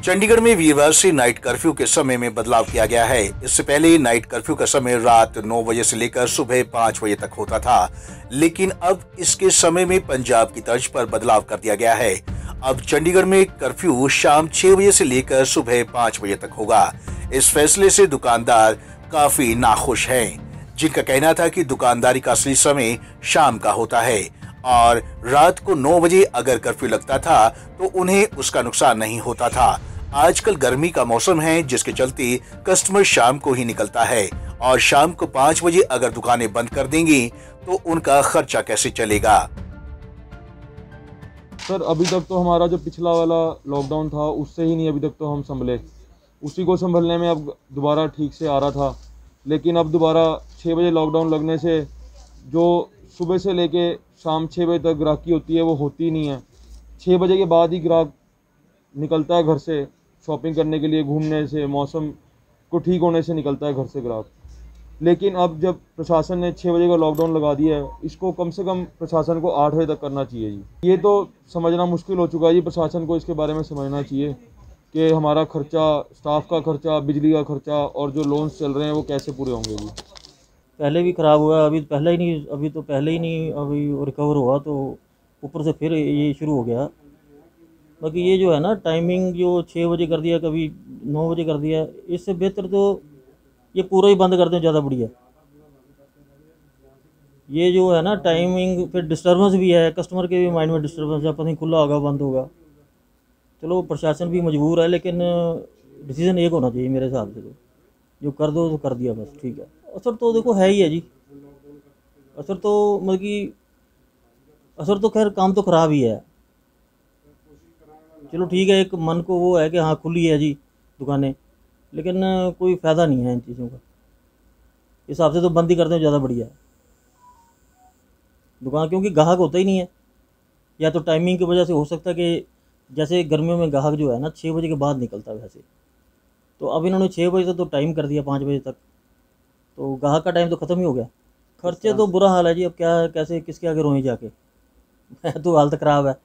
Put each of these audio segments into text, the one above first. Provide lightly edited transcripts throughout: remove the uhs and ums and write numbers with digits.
चंडीगढ़ में वीरवार से नाइट कर्फ्यू के समय में बदलाव किया गया है। इससे पहले नाइट कर्फ्यू का समय रात 9 बजे से लेकर सुबह 5 बजे तक होता था, लेकिन अब इसके समय में पंजाब की तर्ज पर बदलाव कर दिया गया है। अब चंडीगढ़ में कर्फ्यू शाम 6 बजे से लेकर सुबह 5 बजे तक होगा। इस फैसले से दुकानदार काफी नाखुश हैं, जिनका कहना था कि दुकानदारी का असली समय शाम का होता है और रात को 9 बजे अगर कर्फ्यू लगता था तो उन्हें उसका नुकसान नहीं होता था। आजकल गर्मी का मौसम है, जिसके चलते कस्टमर शाम को ही निकलता है और शाम को 5 बजे अगर दुकानें बंद कर देंगी तो उनका खर्चा कैसे चलेगा। सर अभी तक तो हमारा जो पिछला वाला लॉकडाउन था उससे ही नहीं अभी तक तो हम संभले, उसी को संभलने में अब दोबारा ठीक से आ रहा था। लेकिन अब दोबारा 6 बजे लॉकडाउन लगने से जो सुबह से लेके शाम 6 बजे तक ग्राहकी होती है वो होती नहीं है। 6 बजे के बाद ही ग्राहक निकलता है घर से शॉपिंग करने के लिए, घूमने से, मौसम को ठीक होने से निकलता है घर से ग्राहक। लेकिन अब जब प्रशासन ने 6 बजे का लॉकडाउन लगा दिया है, इसको कम से कम प्रशासन को 8 बजे तक करना चाहिए जी। ये तो समझना मुश्किल हो चुका है जी, प्रशासन को इसके बारे में समझना चाहिए कि हमारा खर्चा, स्टाफ का खर्चा, बिजली का खर्चा और जो लोन्स चल रहे हैं वो कैसे पूरे होंगे जी। पहले भी ख़राब हुआ, अभी पहले ही नहीं अभी रिकवर हुआ तो ऊपर से फिर ये शुरू हो गया। बाकी ये जो है ना टाइमिंग जो 6 बजे कर दिया, कभी 9 बजे कर दिया, इससे बेहतर तो ये पूरा ही बंद कर दें, ज़्यादा बढ़िया। ये जो है ना टाइमिंग फिर डिस्टर्बेंस भी है, कस्टमर के भी माइंड में डिस्टर्बेंस है, पता नहीं खुला होगा बंद होगा। चलो प्रशासन भी मजबूर है, लेकिन डिसीजन एक होना चाहिए मेरे हिसाब से। तो जो कर दो तो कर दिया, बस ठीक है। असर तो देखो है ही है जी, असर तो मतलब कि असर तो खैर काम तो ख़राब ही है। चलो ठीक है, एक मन को वो है कि हाँ खुली है जी दुकानें, लेकिन कोई फ़ायदा नहीं है इन चीज़ों का। इस हिसाब से तो बंद ही कर दें, ज़्यादा बढ़िया है दुकान, क्योंकि ग्राहक होता ही नहीं है। या तो टाइमिंग की वजह से हो सकता है कि जैसे गर्मियों में ग्राहक जो है ना 6 बजे के बाद निकलता है वैसे, तो अब इन्होंने 6 बजे तक तो टाइम कर दिया, 5 बजे तक, तो ग्राहक का टाइम तो ख़त्म ही हो गया। खर्चे तो बुरा हाल है जी, अब क्या कैसे किसके आगे रोएं जाके तो हालत ख़राब है,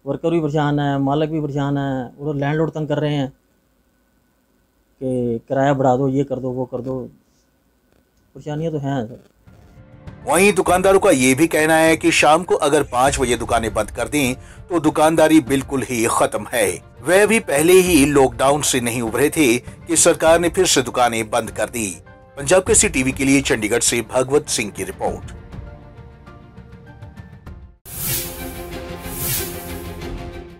वर्कर भी परेशान है, मालिक भी परेशान है, और लैंडलॉर्ड तंग कर रहे हैं कि किराया बढ़ा दो, ये कर दो, वो कर दो। परेशानियां तो हैं सर। वहीं दुकानदारों का ये भी कहना है कि शाम को अगर 5 बजे दुकानें बंद कर दें तो दुकानदारी बिल्कुल ही खत्म है। वह भी पहले ही लॉकडाउन से नहीं उभरे थे कि सरकार ने फिर से दुकानें बंद कर दी। पंजाब केसरी टीवी के लिए चंडीगढ़ से भगवत सिंह की रिपोर्ट।